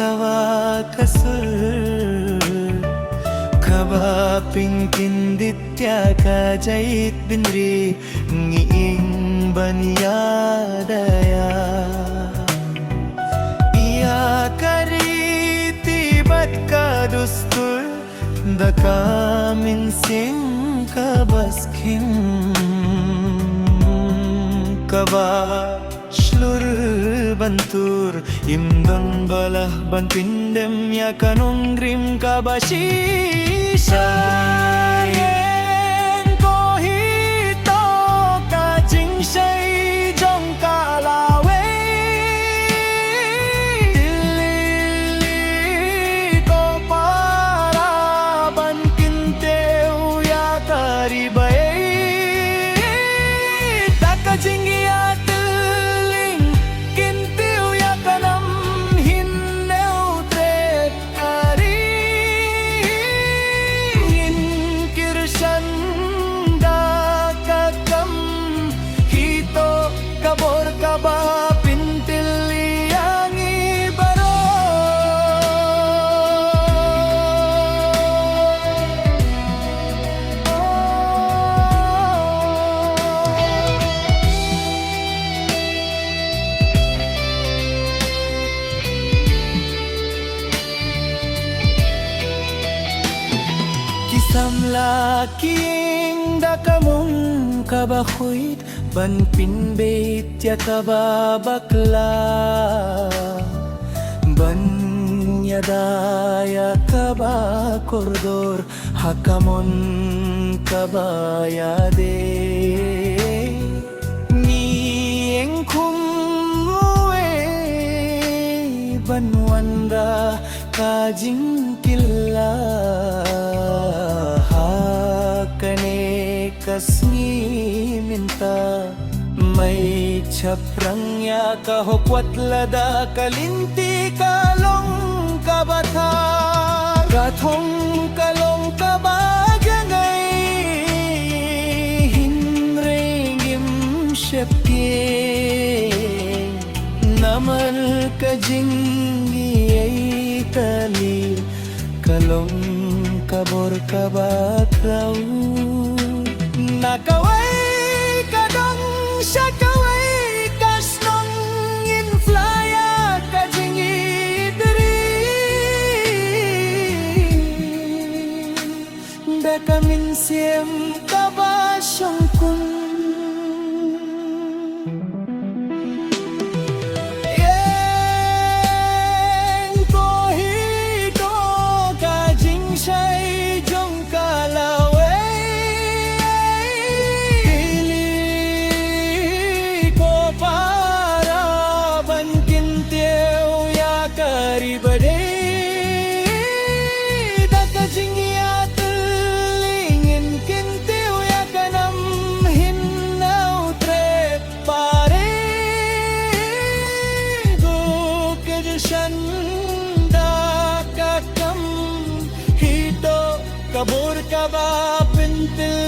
kawa kasur kaba pingkinditya ka jait binri ngiing banyadaya iya kariti bat ka dustur daka minsing kabaskin kaba shlur bantur imdang balah ban pindem ya kanungrim kabashisha yen ko hito ka jingshay jong kalawe dilili ko para ban kinteu ya karibay taka jingi kabor kaba pintil yang ibaro kisam laking dakamong kabahuit ban pinbeit ya kababakla ban yadaya kaba koridor hakamon kabayade ni engkum uwe banwanda kajingkilla hakane kasngi minta may chaprangya kahokwat lada kalinti kalong kabata kathong kalong kabagangay hinringim syepke namal kajingi ay tali kalong kabor kabakraw nakaway kadong siya kaway kasnong inflaya kajingidri bekamin siem kabasyong kun yen ko hito kajing siya'y jong kalaw karibade taka jingiya tulingin kinteu ya kanam hinnau trep pare go kejeshan dakakam hito kabur kaba pintil